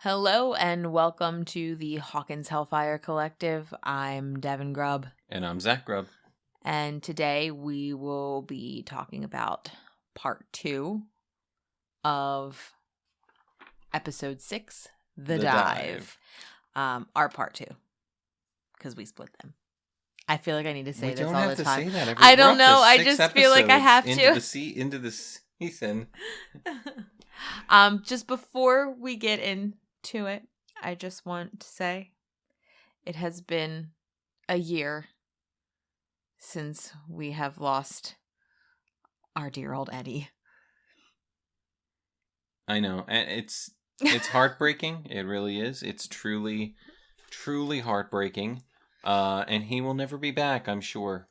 Hello and welcome to the Hawkins Hellfire Collective. I'm Devin Grubb. And I'm Zach Grubb. And today we will be talking about part 2 of episode 6, The Dive. Our part 2. Because we split them. I feel like I need to say this all the time. We don't have to say that. I don't know. I just feel like I have to. Into the season. Just before we get into it, I just want to say it has been a year since we have lost our dear old Eddie. I know, and it's heartbreaking. It really is. It's truly heartbreaking. And he will never be back, I'm sure.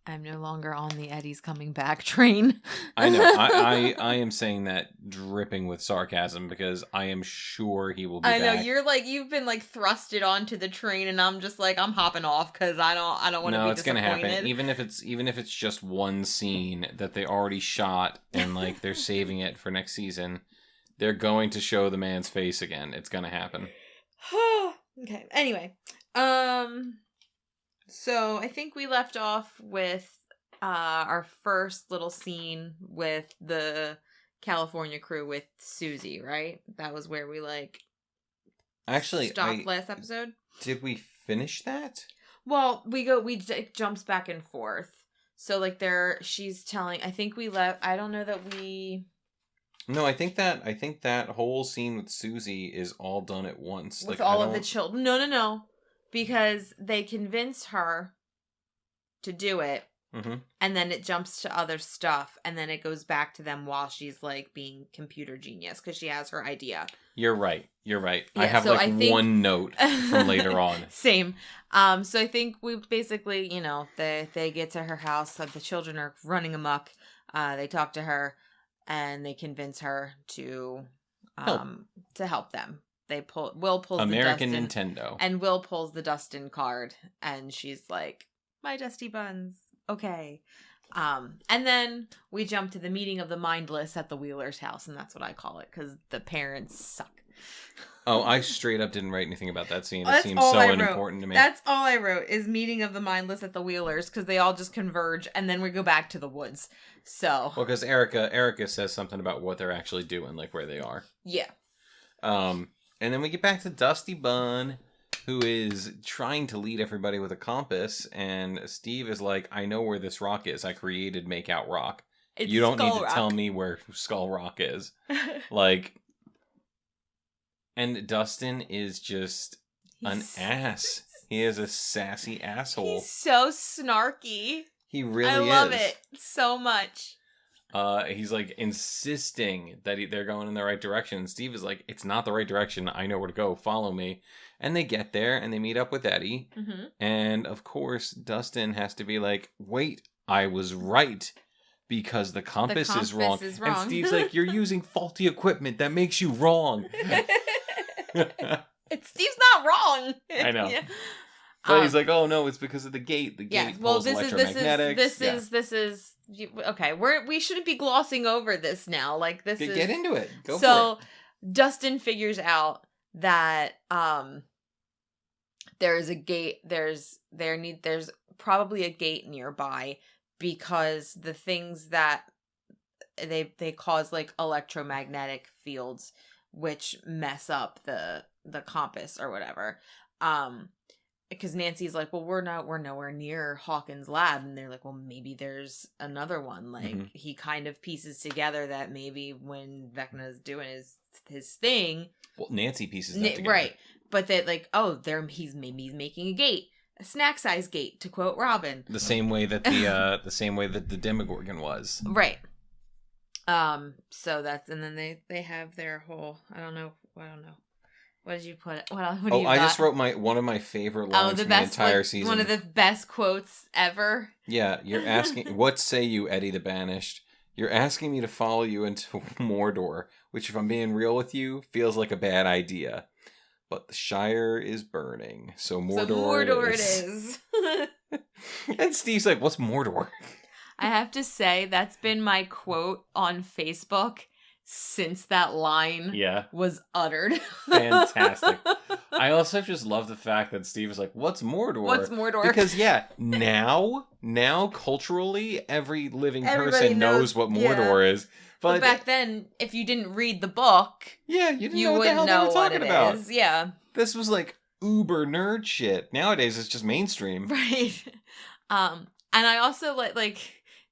I'm no longer on the Eddie's coming back train. I know. I am saying that dripping with sarcasm because I am sure he will be back. I know you've been thrusted onto the train, and I'm just I'm hopping off because I don't want to be disappointed. No, it's gonna happen. Even if it's just one scene that they already shot and they're saving it for next season, they're going to show the man's face again. It's gonna happen. Okay. Anyway, so I think we left off with our first little scene with the California crew with Susie, right? That was where we stopped last episode. Did we finish that? Well, it jumps back and forth. So she's telling, I think we left, I don't know that we... No, I think that whole scene with Susie is all done at once. With all of the children. No. Because they convince her to do it, and then it jumps to other stuff, and then it goes back to them while she's being computer genius because she has her idea. You're right. Yeah, I have one note from later on. Same. So I think we basically, they get to her house. The children are running amok. They talk to her, and they convince her to help them. Will pulls American the Dustin, Nintendo. And Will pulls the Dustin card, and she's like, my Dusty Buns. Okay. And then we jump to the meeting of the mindless at the Wheeler's house, and that's what I call it, because the parents suck. Oh, I straight up didn't write anything about that scene. It seems so unimportant to me. That's all I wrote, is meeting of the mindless at the Wheelers, because they all just converge, and then we go back to the woods. So. Well, because Erica says something about what they're actually doing, where they are. Yeah. And then we get back to Dusty Bun, who is trying to lead everybody with a compass, and Steve is like, I know where this rock is. I created Makeout Rock. You don't need to tell me where Skull Rock is. And Dustin is just an ass. He is a sassy asshole. He's so snarky. He really is. I love it so much. He's insisting that they're going in the right direction. And Steve is like, it's not the right direction. I know where to go. Follow me. And they get there and they meet up with Eddie. Mm-hmm. And of course, Dustin has to be like, wait, I was right because the compass is wrong. And Steve's like, you're using faulty equipment. That makes you wrong. Steve's not wrong. I know. Yeah. But he's like, oh no, it's because of the gate. The gate pulls electromagnetics. This is okay. We shouldn't be glossing over this now. Get into it. Go for it. So Dustin figures out that there's a gate. There's probably a gate nearby because the things that they cause electromagnetic fields which mess up the compass or whatever. Because Nancy's like, well, we're nowhere near Hawkins' lab. And they're like, well, maybe there's another one. He kind of pieces together that maybe when Vecna's doing his thing. Well, Nancy pieces that together. Right. But that he's making a gate. A snack-sized gate, to quote Robin. The same way that the Demogorgon was. Right. So that's, and then they have their whole, I don't know. What did you put? What do you got? I just wrote one of my favorite lines from the entire season. One of the best quotes ever. Yeah, you're asking, what say you, Eddie the Banished? You're asking me to follow you into Mordor, which, if I'm being real with you, feels like a bad idea. But the Shire is burning, so Mordor it is. And Steve's like, what's Mordor? I have to say, that's been my quote on Facebook since that line was uttered. Fantastic. I also just love the fact that Steve is like, what's Mordor? What's Mordor? Because, now, culturally, every living person knows what Mordor is. But back then, if you didn't read the book, you didn't know what the hell they were talking about. Is. Yeah. This was like uber nerd shit. Nowadays, it's just mainstream. Right. And I also like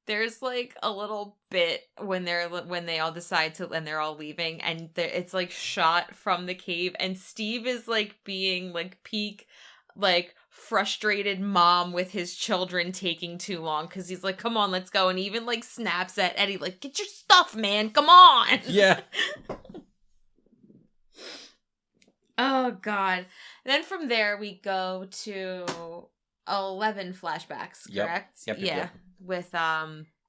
there's like a little bit when they all decide to, and they're all leaving, and it's like shot from the cave, and Steve is like being like peak like frustrated mom with his children taking too long, because he's like, come on, let's go, and he even like snaps at Eddie like, get your stuff, man, come on. Yeah. Oh god. And then from there we go to 11 flashbacks, correct? Yep. With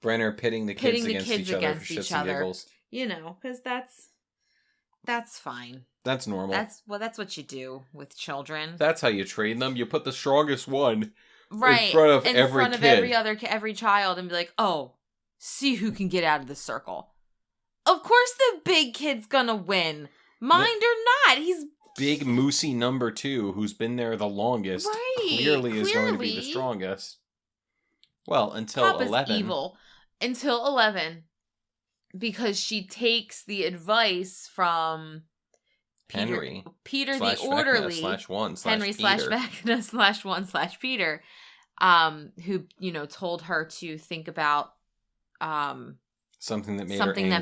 Brenner pitting the kids against each other for shits and giggles. You know, because that's fine. That's normal. That's what you do with children. That's how you train them. You put the strongest one in front of every child, and be like, oh, see who can get out of the circle. Of course the big kid's gonna win. Mind or not, he's big moosey number 2, who's been there the longest, clearly is going to be the strongest. Well, until Papa's 11. Evil. Until 11. Because she takes the advice from Peter the Orderly. Henry / Vecna / 1 / Peter. Who, told her to think about something that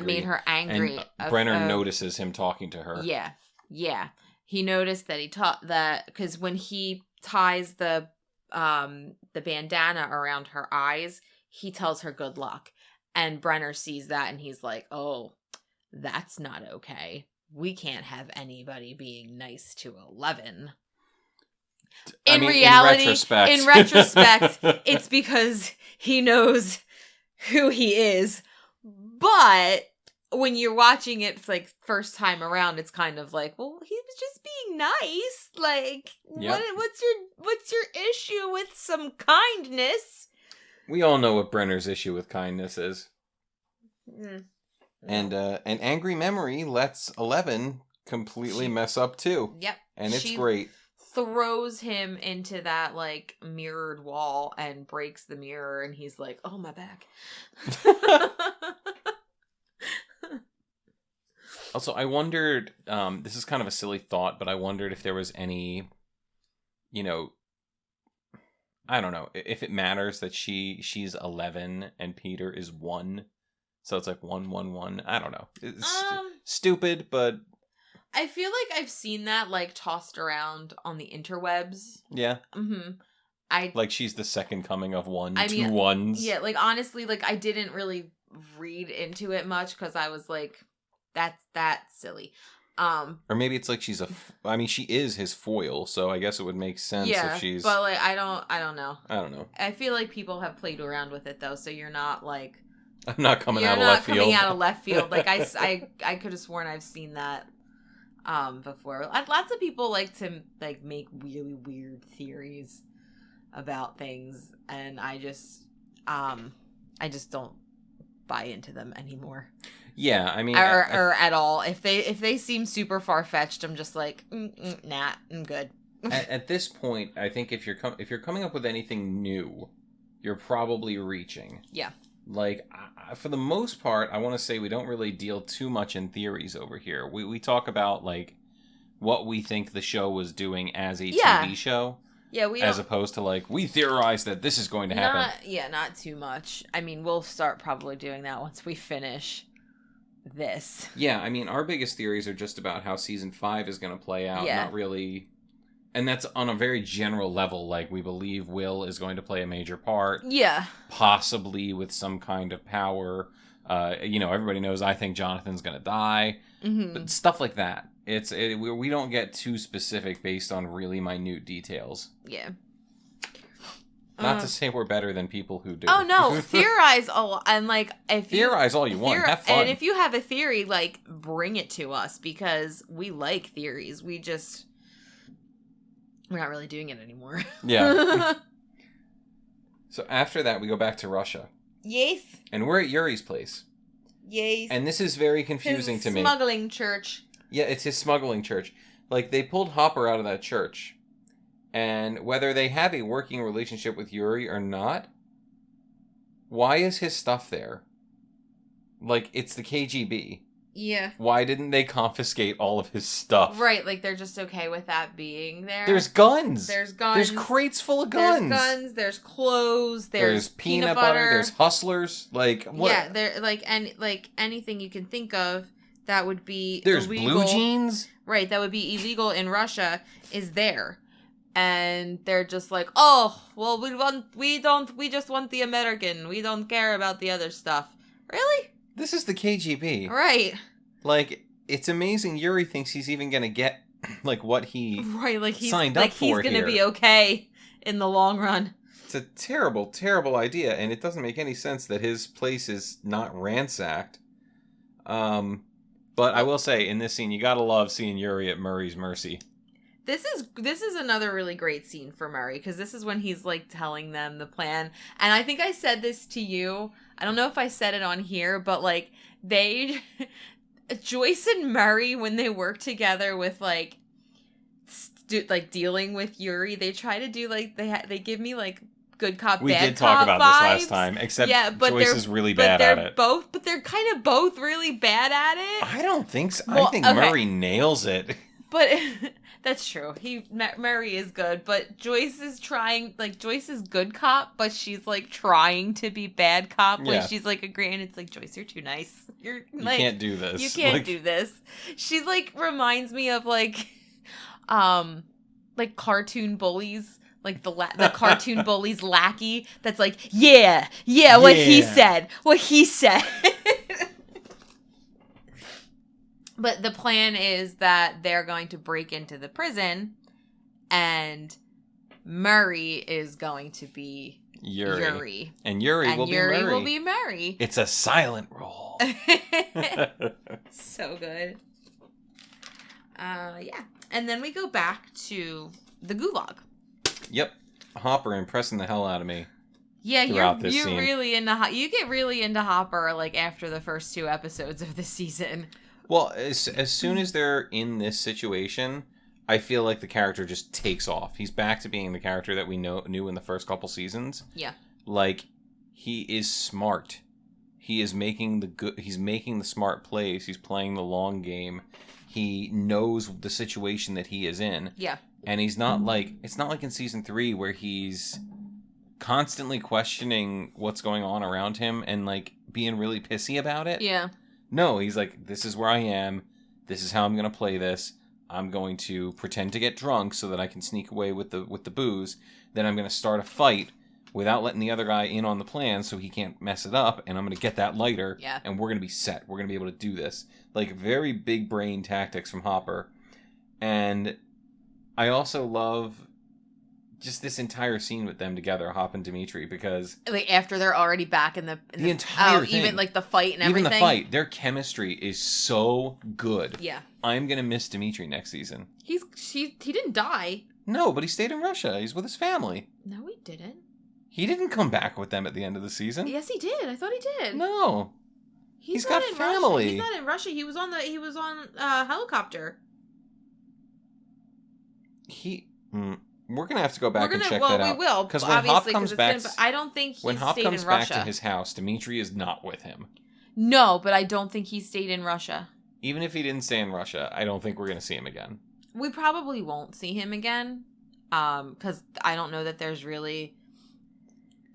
made her angry. And Brenner notices him talking to her. Yeah. He noticed that he taught that, because when he ties the bandana around her eyes, he tells her good luck, and Brenner sees that, and he's like, oh, that's not okay. We can't have anybody being nice to 11. In retrospect, it's because he knows who he is, but when you're watching it like first time around, it's kind of like, well, he was just being nice. Like, what's your issue with some kindness? We all know what Brenner's issue with kindness is. Mm. And an angry memory lets 11 completely mess up too. Yep. And it's great. Throws him into that like mirrored wall and breaks the mirror, and he's like, oh, my back. Also, I wondered, this is kind of a silly thought, but I wondered if there was any, I don't know, if it matters that she's 11 and Peter is 1. So it's like 1, 1, 1. I don't know. It's stupid, but I feel like I've seen that like tossed around on the interwebs. Yeah. Mm-hmm. Like she's the second coming of 2 ones. Yeah, like honestly, like I didn't really read into it much because I was like, that's silly. Or maybe it's like she's she is his foil, so I guess it would make sense if she's. But like I don't know. I don't know. I feel like people have played around with it though, so you're not like. I'm not coming out of left field. You're not coming out of left field. Like I could have sworn I've seen that before. Lots of people like to like make really weird theories about things, and I just don't buy into them anymore. Yeah, I mean, or at all. If they seem super far fetched, I'm just like, nah, I'm good. At this point, I think if you're coming up with anything new, you're probably reaching. Yeah. Like, for the most part, I want to say we don't really deal too much in theories over here. We talk about like what we think the show was doing as a TV show. Yeah, as opposed to like, we theorize that this is going to happen. Not too much. I mean, we'll start probably doing that once we finish this. Yeah, I mean, our biggest theories are just about how season 5 is going to play out. Yeah. Not really. And that's on a very general level. Like, we believe Will is going to play a major part. Yeah. Possibly with some kind of power. Everybody knows I think Jonathan's going to die. Mm-hmm. But stuff like that. We don't get too specific based on really minute details. Yeah. Not to say we're better than people who do. Oh no, theorize all, and like theorize all you want. Have fun. And if you have a theory, like bring it to us because we like theories. We're not really doing it anymore. Yeah. So after that, we go back to Russia. Yes. And we're at Yuri's place. Yes. And this is very confusing to me. Smuggling church. Yeah, it's his smuggling church. Like, they pulled Hopper out of that church. And whether they have a working relationship with Yuri or not, why is his stuff there? Like, it's the KGB. Yeah. Why didn't they confiscate all of his stuff? Right, like they're just okay with that being there. There's guns. There's guns. There's crates full of guns. There's guns. There's clothes. There's peanut butter. There's hustlers. Like what? Yeah, there like anything you can think of that would be There's illegal. blue jeans. Right, that would be illegal in Russia is there. And they're just like, "Oh, well we just want the American. We don't care about the other stuff." Really? This is the KGB. Right. Like, it's amazing Yuri thinks he's even going to get, like, what he signed up for he's going to be okay in the long run. It's a terrible, terrible idea, and it doesn't make any sense that his place is not ransacked. But I will say, in this scene, you gotta love seeing Yuri at Murray's mercy. This is another really great scene for Murray, because this is when he's, like, telling them the plan. And I think I said this to you. I don't know if I said it on here, but, like, Joyce and Murray, when they work together with, like, dealing with Yuri, they try to do, like, they give me, like, good cop, bad cop vibes. We did talk about this last time, except Joyce is really bad at it. But they're kind of both really bad at it. I don't think so. Well, I think Murray nails it. But that's true. Murray is good, but Joyce is trying, like, Joyce is good cop, but she's, like, trying to be bad cop. Like, she's, like, agreeing. It's like, Joyce, you're too nice. You can't do this. You can't do this. She's, like, reminds me of, like cartoon bullies. Like, the cartoon bully's lackey that's like, yeah, what he said. But the plan is that they're going to break into the prison, and Murray is going to be Yuri. And Yuri will be Murray. It's a silent role. So good. Yeah. And then we go back to the gulag. Yep. Hopper impressing the hell out of me. Yeah, you're really into you get really into Hopper, like, after the first 2 episodes of the season. Well, as soon as they're in this situation, I feel like the character just takes off. He's back to being the character that we knew in the first couple seasons. Yeah. Like, he is smart. He is making the smart plays. He's playing the long game. He knows the situation that he is in. Yeah. And he's not like, it's not like in season 3 where he's constantly questioning what's going on around him and, like, being really pissy about it. Yeah. No, he's like, this is where I am. This is how I'm going to play this. I'm going to pretend to get drunk so that I can sneak away with the booze. Then I'm going to start a fight without letting the other guy in on the plan so he can't mess it up. And I'm going to get that lighter. Yeah. And we're going to be set. We're going to be able to do this. Like, very big brain tactics from Hopper. And I also love just this entire scene with them together, Hop and Dimitri, because, like, after they're already back in the entire thing, even, like, the fight and everything. Even the fight, their chemistry is so good. Yeah. I'm gonna miss Dimitri next season. He didn't die. No, but he stayed in Russia. He's with his family. No, he didn't. He didn't come back with them at the end of the season. Yes, he did. I thought he did. No. He's got family. Russia. He's not in Russia. He was on helicopter. We're gonna have to go back and check that out. Well, we will, because when Hop comes back, I don't think he when Hop stayed comes in back Russia. to his house, Dimitri is not with him. No, but I don't think he stayed in Russia. Even if he didn't stay in Russia, I don't think we're gonna see him again. We probably won't see him again, because I don't know that there's really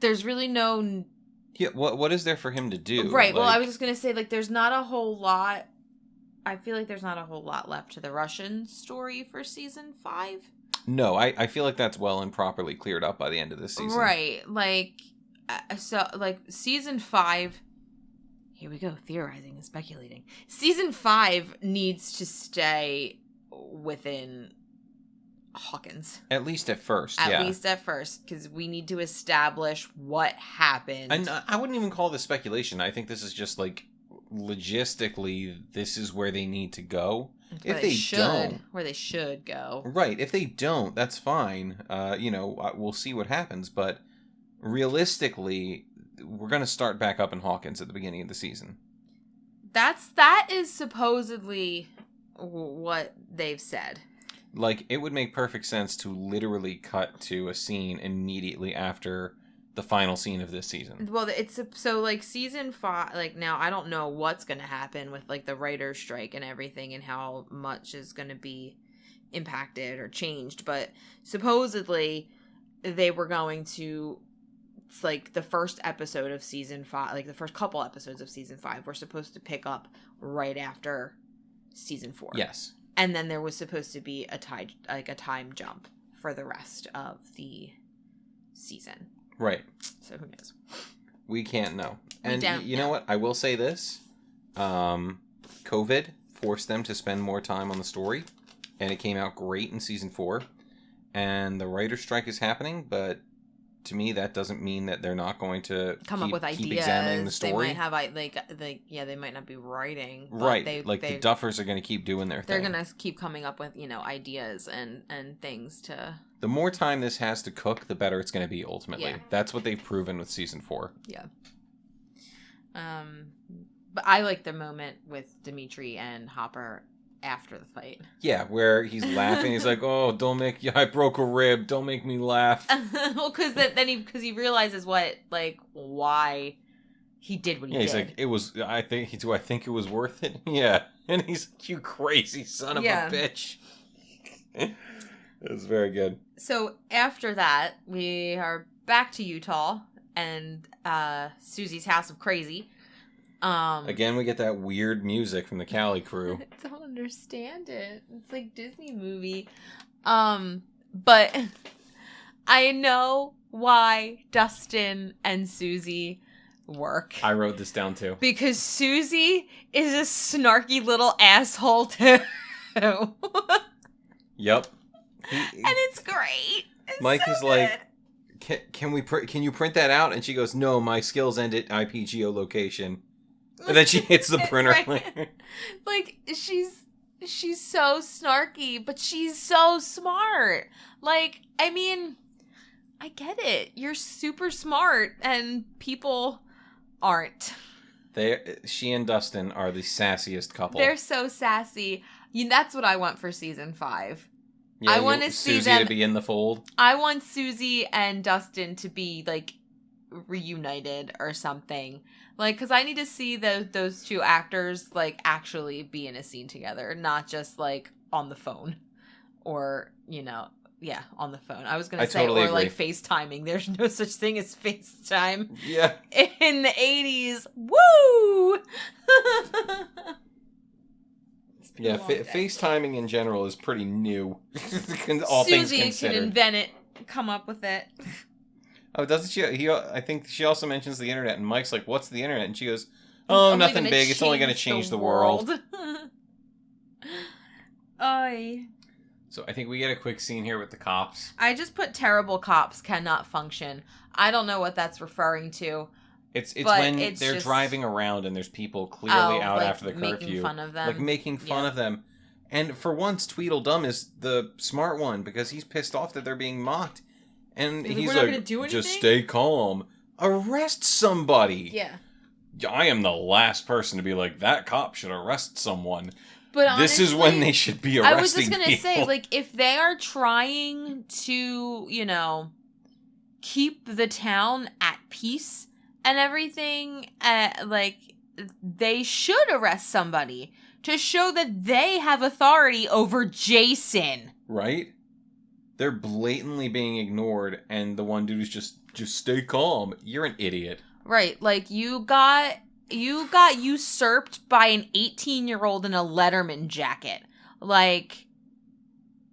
no. Yeah, what is there for him to do? Right. Well, I was just gonna say, like, there's not a whole lot. I feel like there's not a whole lot left to the Russian story for season 5. No, I feel like that's well and properly cleared up by the end of this season. Right. Like, so, like, season 5... Here we go, theorizing and speculating. Season 5 needs to stay within Hawkins. At least at first, At least at first, because we need to establish what happened. And I wouldn't even call this speculation. I think this is just, like, logistically, this is where they need to go. If they don't, where they should go. Right. If they don't, that's fine. We'll see what happens. But realistically, we're going to start back up in Hawkins at the beginning of the season. That is supposedly what they've said. Like, it would make perfect sense to literally cut to a scene immediately after the final scene of this season. Well, it's so like season 5. Like, now I don't know what's going to happen with like the writer's strike and everything, and how much is going to be impacted or changed. But supposedly they were going to, it's like the first episode of season 5, like the first couple episodes of season 5 were supposed to pick up right after season 4. Yes. And then there was supposed to be a time jump for the rest of the season. Right. So who knows? We can't know. And you know what? I will say this. COVID forced them to spend more time on the story. And it came out great in season 4. And the writer's strike is happening, but to me, that doesn't mean that they're not going to come up with ideas. Keep examining the story. They might have they might not be writing, but right? The Duffers are going to keep doing their thing. They're going to keep coming up with ideas and things to. The more time this has to cook, the better it's going to be. Ultimately, yeah. That's what they've proven with season 4. Yeah. But I like the moment with Dimitri and Hopper after the fight. Yeah, where he's laughing. He's like, "Oh, don't make I broke a rib. Don't make me laugh." Well, because he realizes why he did what he did. He's like, "It was. I think it was worth it." Yeah, and he's like, "You crazy son of a bitch." It was very good. So after that, we are back to Utah and Susie's House of Crazy. Again, we get that weird music from the Cali crew. I don't understand it. It's like Disney movie. But I know why Dustin and Susie work. I wrote this down too. Because Susie is a snarky little asshole too. Yep. And it's great. It's Mike so is good. like, can you print that out? And she goes, "No, my skills end at IP geolocation." And then she hits the printer. Right. Like, she's so snarky, but she's so smart. Like, I mean, I get it. You're super smart, and people aren't. She and Dustin are the sassiest couple. They're so sassy. That's what I want for season 5. Yeah, I want to see Susie to be in the fold. I want Susie and Dustin to be, like, reunited or something. Like, because I need to see those two actors, like, actually be in a scene together, not just, like, on the phone. Or, on the phone. I was going to say, totally or, agree. Like, FaceTiming. There's no such thing as FaceTime. Yeah. In the 80s. Woo! Yeah, FaceTiming in general is pretty new. All things considered. Susie can invent it, come up with it. Oh, doesn't she? I think she also mentions the internet, and Mike's like, "What's the internet?" And she goes, "Oh, nothing big. It's only going to change the world." Oy. So I think we get a quick scene here with the cops. I just put terrible cops cannot function. I don't know what that's referring to. It's when they're just driving around and there's people clearly out after the curfew. Making fun of them. Like making fun of them. And for once, Tweedledum is the smart one because he's pissed off that they're being mocked. And he's like, just stay calm. Arrest somebody. Yeah. I am the last person to be like, that cop should arrest someone. But honestly, this is when they should be arresting people. I was just going to say, like, if they are trying to, keep the town at peace and everything, they should arrest somebody to show that they have authority over Jason. Right? They're blatantly being ignored, and the one dude is just stay calm. You're an idiot. Right. Like, you got usurped by an 18-year-old in a Letterman jacket. Like,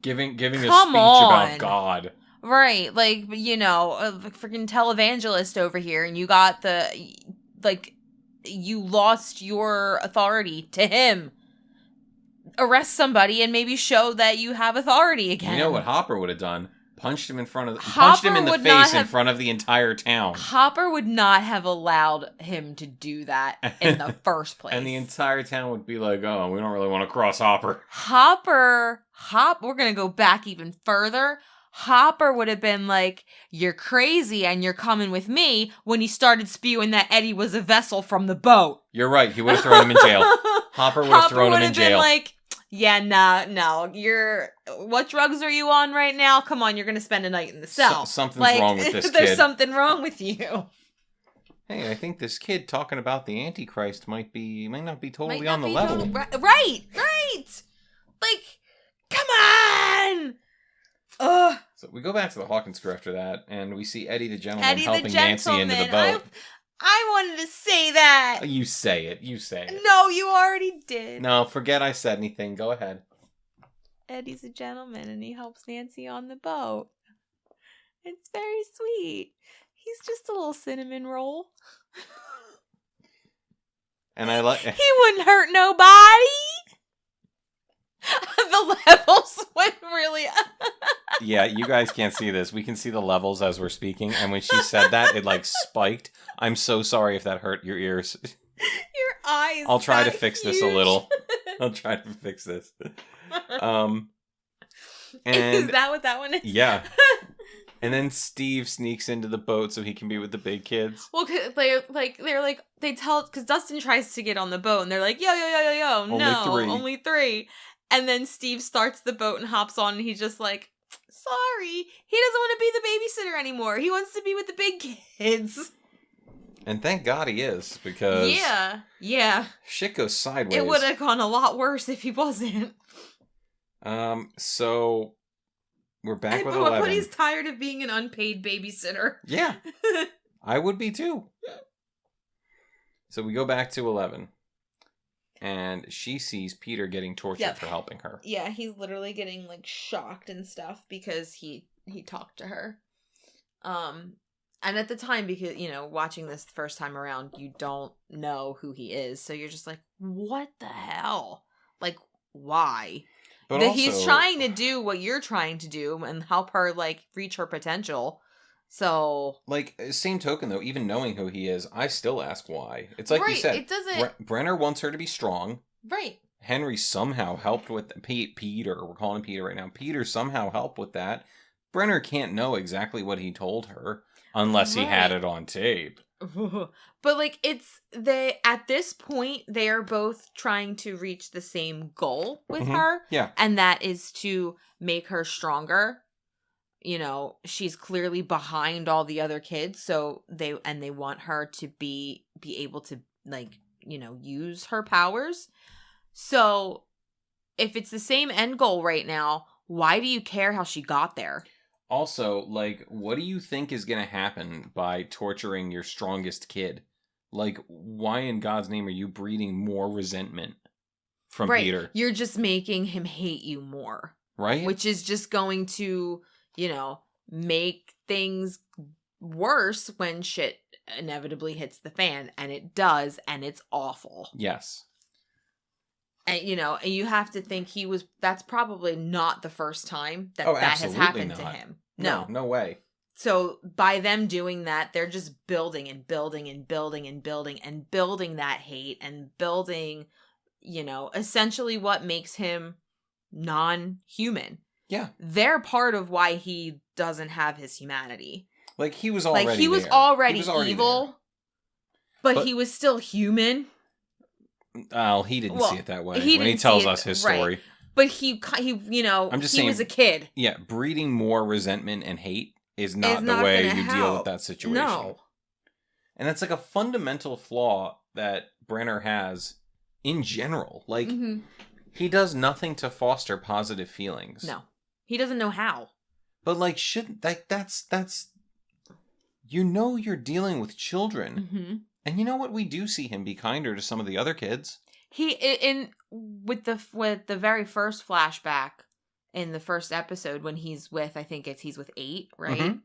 giving a speech about God. Right. Like, a freaking televangelist over here, and you got you lost your authority to him. Arrest somebody and maybe show that you have authority again. You know what Hopper would have done? Punched him in the face in front of the entire town. Hopper would not have allowed him to do that in the first place. And the entire town would be like, "Oh, we don't really want to cross Hopper." We're going to go back even further. Hopper would have been like, you're crazy and you're coming with me when he started spewing that Eddie was a vessel from the boat. You're right. He would have thrown him in jail. Hopper would have thrown him in jail. Been like, yeah, no, what drugs are you on right now? Come on, you're going to spend a night in the cell. Something's wrong with this kid. There's something wrong with you. Hey, I think this kid talking about the Antichrist might not be totally on the level. Right. Like, come on! Ugh. So we go back to the Hawkins crew after that, and we see Eddie the gentleman helping Nancy into the boat. I wanted to say that. You say it. No, you already did. No, forget I said anything. Go ahead. Eddie's a gentleman, and he helps Nancy on the boat. It's very sweet. He's just a little cinnamon roll. And I like... He wouldn't hurt nobody. The levels went really... Yeah, you guys can't see this. We can see the levels as we're speaking. And when she said that, it like spiked. I'm so sorry if that hurt your ears. Your eyes. I'll try to fix this a little. I'll try to fix this. And is that what that one is? Yeah. And then Steve sneaks into the boat so he can be with the big kids. Well, they tell, because Dustin tries to get on the boat and they're like, yo, only three. And then Steve starts the boat and hops on and he's just like, sorry, he doesn't want to be the babysitter anymore. He wants to be with the big kids. And thank God he is, because yeah, shit goes sideways. It would have gone a lot worse if he wasn't. So we're back with 11. But he's tired of being an unpaid babysitter. Yeah, I would be too. So we go back to 11. And she sees Peter getting tortured for helping her. Yeah, he's literally getting like shocked and stuff because he talked to her. And at the time, because, watching this the first time around, you don't know who he is. So you're just like, what the hell? Like, why? But that he's trying to do what you're trying to do and help her like reach her potential. So, like, same token though, even knowing who he is, I still ask why. It's like you said, it doesn't. Brenner wants her to be strong. Right. Henry somehow helped with Peter. We're calling him Peter right now. Peter somehow helped with that. Brenner can't know exactly what he told her unless he had it on tape. But like, at this point, they are both trying to reach the same goal with her. Yeah. And that is to make her stronger. She's clearly behind all the other kids, so they want her to be able to use her powers. So if it's the same end goal right now, why do you care how she got there? Also, like, what do you think is going to happen by torturing your strongest kid? Like, why in God's name are you breeding more resentment from Peter? You're just making him hate you more. Right? Which is just going to make things worse when shit inevitably hits the fan, and it does, and it's awful. Yes. And you have to think that's probably not the first time that has happened to him. No way. So by them doing that, they're just building and building and building and building and building that hate and building, essentially what makes him non-human. Yeah. They're part of why he doesn't have his humanity. Like, he was already he was already evil, there. But he was still human. Well, he didn't see it that way when he tells us his story. But he I'm just saying, he was a kid. Yeah, breeding more resentment and hate is not the way you deal with that situation. No. And that's like a fundamental flaw that Brenner has in general. Like, he does nothing to foster positive feelings. No. He doesn't know how. But like, that's you're dealing with children. And you know what? We do see him be kinder to some of the other kids. With the very first flashback in the first episode when he's with 8, right?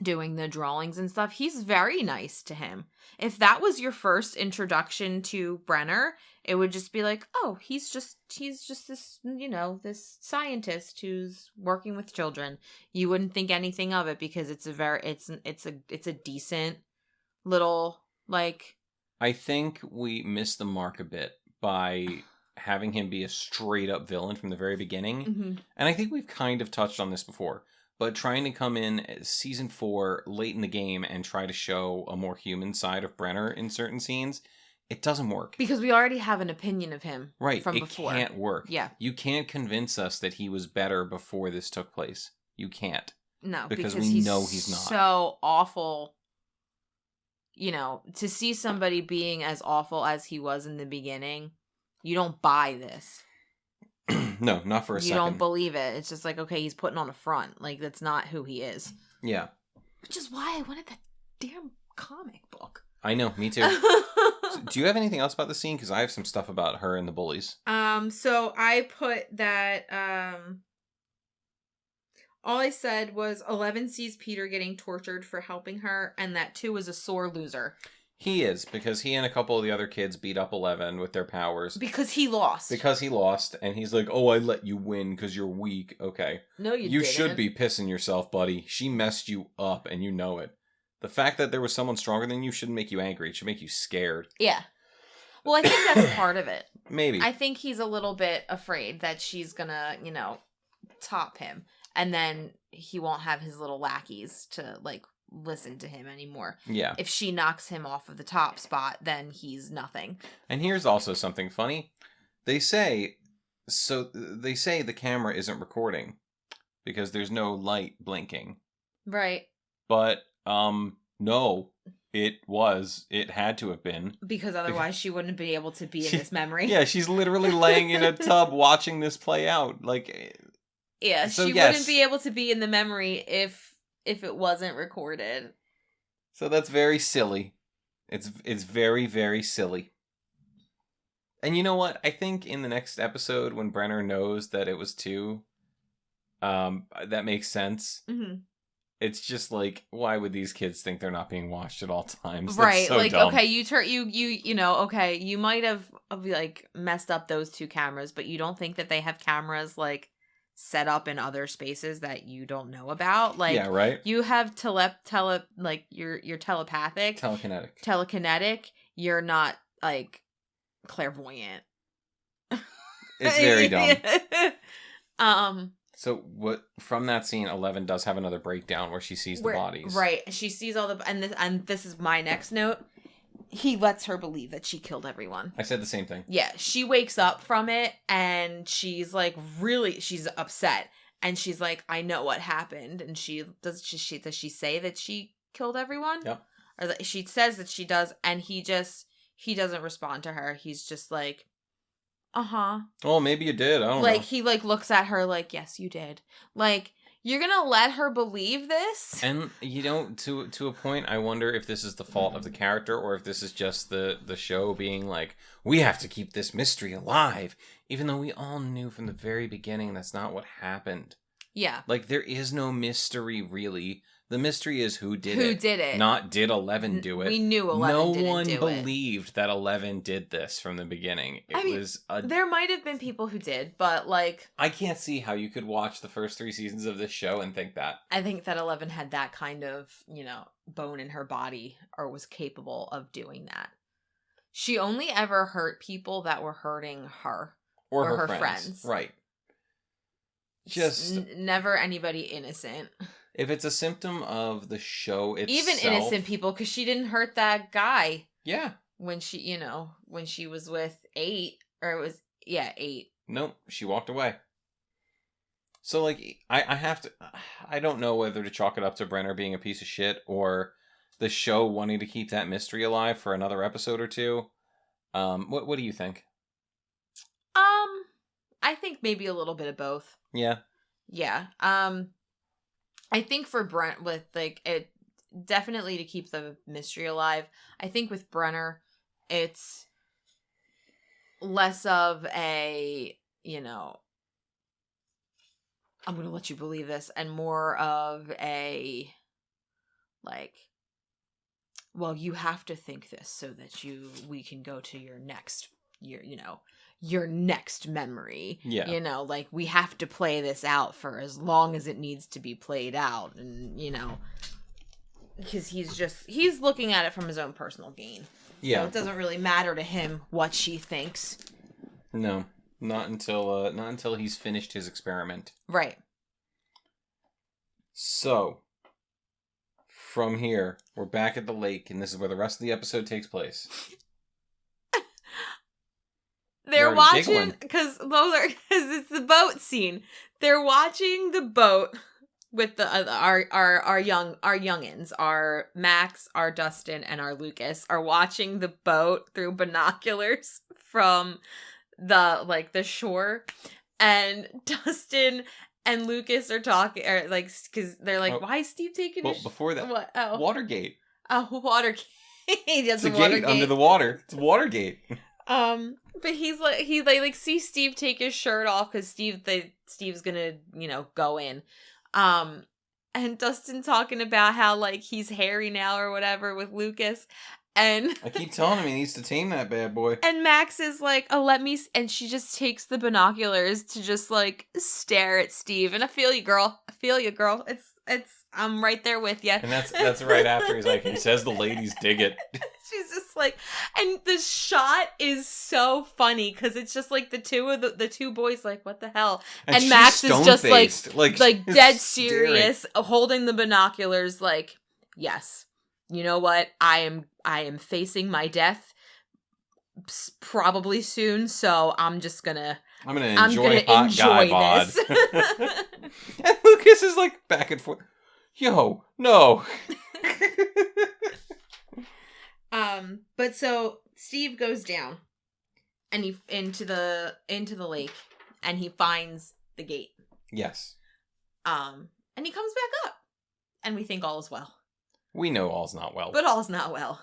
Doing the drawings and stuff. He's very nice to him. If that was your first introduction to Brenner, it would just be like, oh, he's just this, this scientist who's working with children. You wouldn't think anything of it because it's a decent little, like... I think we missed the mark a bit by having him be a straight up villain from the very beginning. Mm-hmm. And I think we've kind of touched on this before, but trying to come in season 4 late in the game and try to show a more human side of Brenner in certain scenes, it doesn't work. Because we already have an opinion of him from it before. It can't work. Yeah. You can't convince us that he was better before this took place. You can't. No, because we know he's not. So awful. You know, to see somebody being as awful as he was in the beginning, you don't buy this. No, not for a second. You don't believe it. It's just like, okay, he's putting on a front. Like, that's not who he is. Yeah. Which is why I wanted that damn comic book. I know, me too. Do you have anything else about the scene? Because I have some stuff about her and the bullies. So I put that, all I said was 11 sees Peter getting tortured for helping her, and that 2 is a sore loser. He is, because he and a couple of the other kids beat up 11 with their powers. Because he lost. And he's like, oh, I let you win because you're weak. Okay. No, you didn't. You should be pissing yourself, buddy. She messed you up, and you know it. The fact that there was someone stronger than you shouldn't make you angry. It should make you scared. Yeah. Well, I think that's part of it. Maybe. I think he's a little bit afraid that she's gonna, top him. And then he won't have his little lackeys to, listen to him anymore. Yeah. If she knocks him off of the top spot, then he's nothing. And here's also something funny. They say the camera isn't recording because there's no light blinking. Right. But, no, it had to have been. Because otherwise she wouldn't be able to be in this memory. Yeah, she's literally laying in a tub watching this play out. Yeah, so she wouldn't be able to be in the memory if it wasn't recorded. So that's very silly. It's very, very silly. And you know what? I think in the next episode, when Brenner knows that it was 2, that makes sense. Mm-hmm. It's just why would these kids think they're not being watched at all times? That's right, so dumb. Okay, you might have messed up those 2 cameras, but you don't think that they have cameras set up in other spaces that you don't know about. Yeah, right. You have you're telepathic, telekinetic. You're not clairvoyant. It's very dumb. So what from that scene, 11 does have another breakdown where she sees the bodies. Right, she sees all the and this is my next note. He lets her believe that she killed everyone. I said the same thing. Yeah, she wakes up from it and she's she's upset and she's like, I know what happened. And does she say that she killed everyone? Yep. Or that she says that she does, and he doesn't respond to her. He's just like, uh-huh. Oh, maybe you did. I don't know. He looks at her like, yes, you did. You're gonna let her believe this? And to a point, I wonder if this is the fault of the character or if this is just the show being we have to keep this mystery alive, even though we all knew from the very beginning that's not what happened. Yeah. There is no mystery, really. The mystery is who did it. Who did it? Not did 11 do it. We knew 11 didn't do it. No one believed that 11 did this from the beginning. There might have been people who did, but I can't see how you could watch the first 3 seasons of this show and think that. I think that 11 had that kind of, bone in her body or was capable of doing that. She only ever hurt people that were hurting her. Or her friends. Right. Just never anybody innocent. If it's a symptom of the show itself... Even innocent people, because she didn't hurt that guy. Yeah. When she was with 8, or it was, 8. Nope, she walked away. So, I have to... I don't know whether to chalk it up to Brenner being a piece of shit, or the show wanting to keep that mystery alive for another episode or 2. What do you think? I think maybe a little bit of both. Yeah. Yeah. I think for Brent with it definitely to keep the mystery alive. I think with Brenner, it's less of a, I'm going to let you believe this, and more of a well, you have to think this so that we can go to your next your next memory. Yeah. We have to play this out for as long as it needs to be played out. And, because he's looking at it from his own personal gain. Yeah. So it doesn't really matter to him what she thinks. No, not until he's finished his experiment. Right. So, from here, we're back at the lake, and this is where the rest of the episode takes place. They're watching because it's the boat scene. They're watching the boat with the our youngins, our Max, our Dustin, and our Lucas are watching the boat through binoculars from the shore, and Dustin and Lucas are talking, or because they're like, why is Steve taking? Well, before that, what? Oh, Watergate. Oh, Watergate. It's a gate under the water. It's Watergate. But he see Steve take his shirt off because Steve's gonna go in, and Dustin talking about how he's hairy now or whatever with Lucas, and I keep telling him he needs to tame that bad boy. And Max is like, oh, let me, and she just takes the binoculars to just stare at Steve, and I feel you, girl. I'm right there with you. And that's right after he's like, he says the ladies dig it. She's just and the shot is so funny because it's just the two boys what the hell, and Max is just dead serious, holding the binoculars yes, you know what, I am facing my death probably soon, so I'm gonna enjoy this. And Lucas is back and forth. Yo, no. But so Steve goes down and he into the lake and he finds the gate. Yes. And he comes back up and we think all is well. We know all's not well. But all's not well.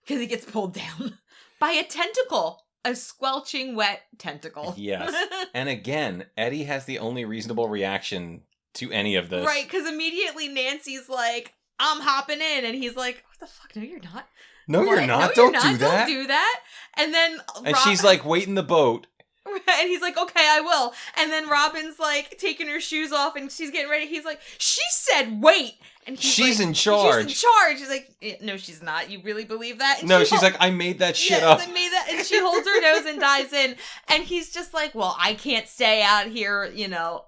Because he gets pulled down by a tentacle. A squelching wet tentacle. Yes. And again, Eddie has the only reasonable reaction to any of this. Right, because immediately Nancy's like, I'm hopping in. And he's like, what the fuck? No, you're not. No, what? You're not. No, Don't you're do not. that. Don't do that. And then she's like, wait in the boat. And he's like, okay, I will. And then Robin's taking her shoes off and she's getting ready. He's like, she said wait. And she's in charge. She's in charge. She's like, no, she's not. You really believe that? And no, she's like, I made that shit up. I made that. And she holds her nose and dives in. And he's just like, well, I can't stay out here,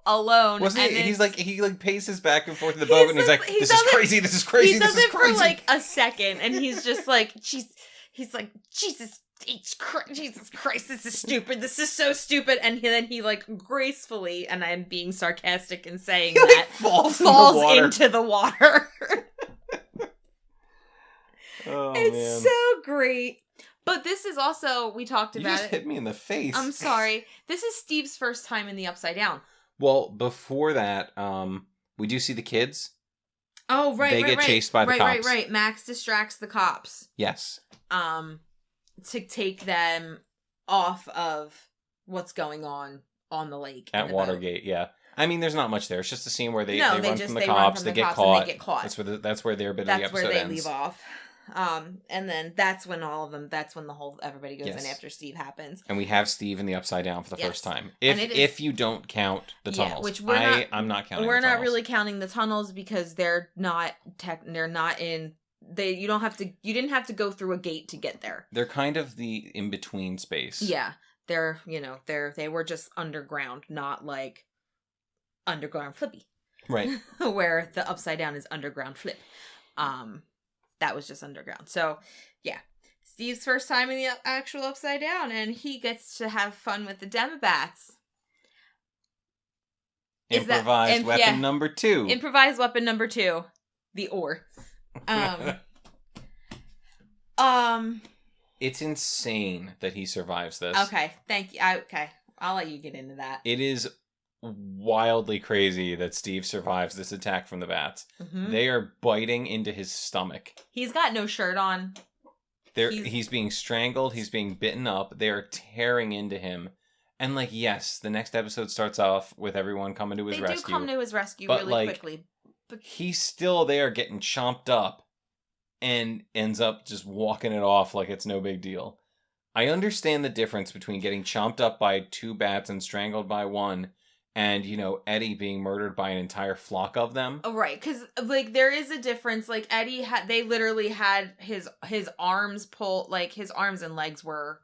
alone. Wasn't he? He's he paces back and forth in the boat and he's like, this is crazy. This is crazy. He does it for a second. And he's just like, he's like, Jesus Christ, this is stupid. This is so stupid. And then he gracefully, and I'm being sarcastic in saying that, falls into the water. Oh, it's man. so great. But this is also, we talked about it. You just hit me in the face. I'm sorry. This is Steve's first time in the Upside Down. Well, before that, we do see the kids. Oh, right, They get chased by the cops. Right. Max distracts the cops. Yes. To take them off of what's going on the lake. At Watergate, yeah. I mean, there's not much there. It's just a scene where they run from the cops, cops, they get caught. They get caught. That's where their bit of the episode ends. That's where they leave off. And then that's when everybody goes in after Steve happens. And we have Steve in the Upside Down for the first time. If you don't count the tunnels. Which I'm not counting We're the tunnels. not really counting the tunnels because they're not in... you didn't have to go through a gate to get there. They're kind of the in-between space. Yeah. They were just underground, not underground flippy. Right. Where the Upside Down is underground flip. That was just underground. So, yeah. Steve's first time in the actual Upside Down, and he gets to have fun with the Demobats. Improvised weapon number 2. Improvised weapon number 2. The oar. It's insane that he survives this. Okay, thank you. I'll let you get into that. It is wildly crazy that Steve survives this attack from the bats. Mm-hmm. They are biting into his stomach. He's got no shirt on. He's being strangled. He's being bitten up. They are tearing into him. And yes, the next episode starts off with everyone coming to his rescue. They do come to his rescue really quickly. But he's still there getting chomped up and ends up just walking it off like it's no big deal. I understand the difference between getting chomped up by 2 bats and strangled by 1 and, Eddie being murdered by an entire flock of them. Oh, right, because, there is a difference. Eddie they literally had his arms pulled, his arms and legs were,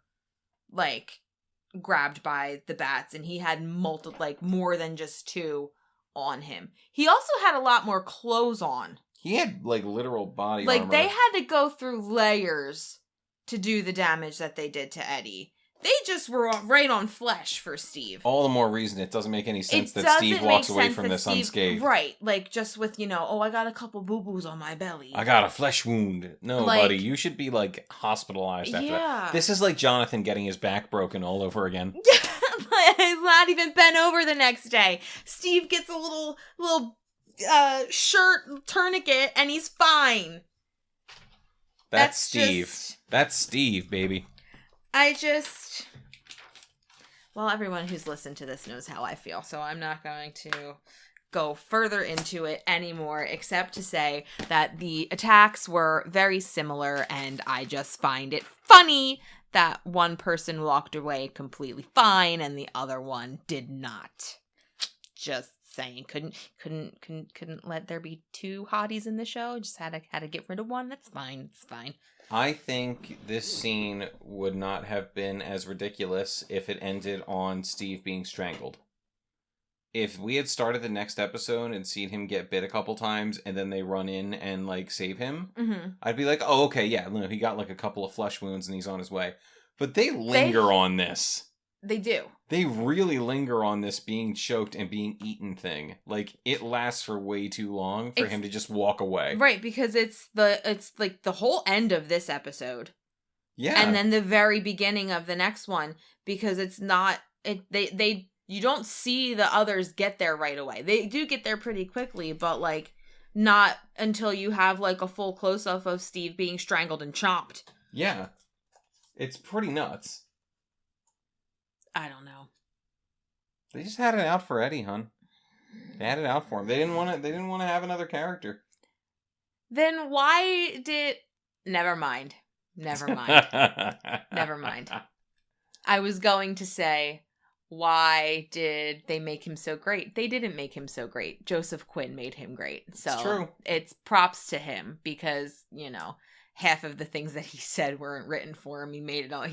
grabbed by the bats, and he had more than just 2 on him. He also had a lot more clothes on. He had literal body armor. They had to go through layers to do the damage that they did to Eddie. They just were right on flesh for Steve. All the more reason it doesn't make any sense that Steve walks away from this unscathed. Right, just with, I got a couple boo-boos on my belly. I got a flesh wound. No, buddy, you should be, hospitalized after that. This is like Jonathan getting his back broken all over again. He's not even bent over the next day. Steve gets a little shirt tourniquet, and he's fine. That's Steve. That's Steve, baby. Well, everyone who's listened to this knows how I feel, so I'm not going to go further into it anymore, except to say that the attacks were very similar, and I just find it funny that one person walked away completely fine and the other one did not. Just saying, couldn't let there be 2 hotties in the show. Just had to get rid of one. That's fine. It's fine. I think this scene would not have been as ridiculous if it ended on Steve being strangled. If we had started the next episode and seen him get bit a couple times and then they run in and save him, I'd be like, oh, okay, yeah, he got a couple of flesh wounds and he's on his way. But they linger on this. They do. They really linger on this being choked and being eaten thing. It lasts for way too long for him to just walk away. Right, because it's the whole end of this episode. Yeah. And then the very beginning of the next one, because it's not you don't see the others get there right away. They do get there pretty quickly, but not until you have a full close up of Steve being strangled and chopped. Yeah. It's pretty nuts. I don't know. They just had it out for Eddie, hun. They had it out for him. They didn't want to have another character. Then why did... Never mind. Never mind. I was going to say, why did they make him so great? They didn't make him so great. Joseph Quinn made him great. So it's true. It's props to him because, half of the things that he said weren't written for him. He made it all...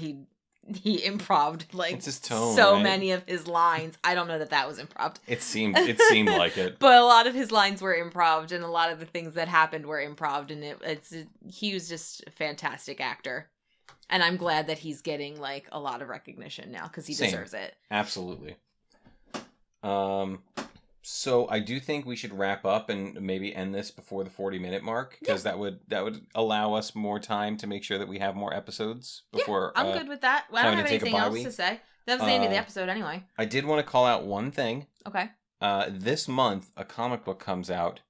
He improv'd it's his tone, so right? many of his lines. I don't know that was improv. It seemed like it. But a lot of his lines were improv, and a lot of the things that happened were improv, and he was just a fantastic actor. And I'm glad that he's getting a lot of recognition now because he deserves it. Absolutely. So I do think we should wrap up and maybe end this before the 40-minute mark because that would allow us more time to make sure that we have more episodes before. I'm good with that. I don't have anything else to say. That was the end of the episode anyway. I did want to call out one thing. Okay. This month a comic book comes out.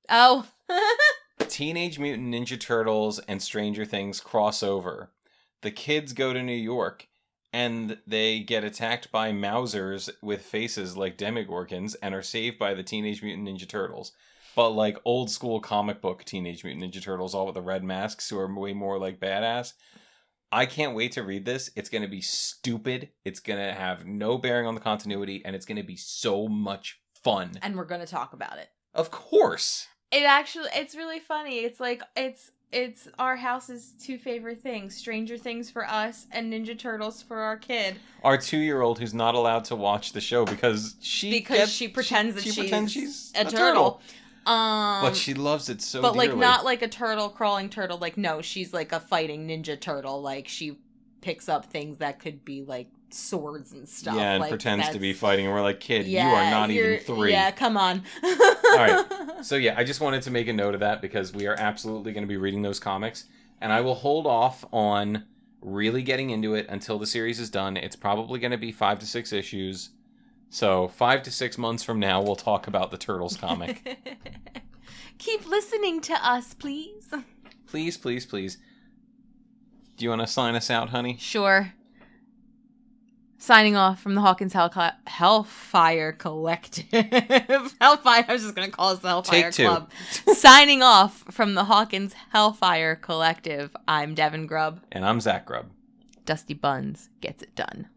Oh. Teenage Mutant Ninja Turtles and Stranger Things crossover. The kids go to New York. And they get attacked by Mousers with faces like Demogorgons and are saved by the Teenage Mutant Ninja Turtles. But old school comic book Teenage Mutant Ninja Turtles, all with the red masks who are way more badass. I can't wait to read this. It's going to be stupid. It's going to have no bearing on the continuity. And it's going to be so much fun. And we're going to talk about it. Of course. It's really funny. It's our house's 2 favorite things. Stranger Things for us and Ninja Turtles for our kid. Our 2-year-old who's not allowed to watch the show because she pretends she's a turtle. But she loves it so dearly. But not like a turtle, crawling turtle. No, she's a fighting ninja turtle. She picks up things that could be swords and stuff. Yeah, and pretends to be fighting. And we're like, kid, you are not even 3. Yeah, come on. All right. So yeah, I just wanted to make a note of that because we are absolutely going to be reading those comics. And I will hold off on really getting into it until the series is done. It's probably going to be 5 to 6 issues. So 5 to 6 months from now, we'll talk about the Turtles comic. Keep listening to us, please. Please, please, please. Do you want to sign us out, honey? Sure. Signing off from the Hawkins Hellfire Collective. Hellfire, I was just going to call us the Hellfire Club. Signing off from the Hawkins Hellfire Collective, I'm Devin Grubb. And I'm Zach Grubb. Dusty Buns gets it done.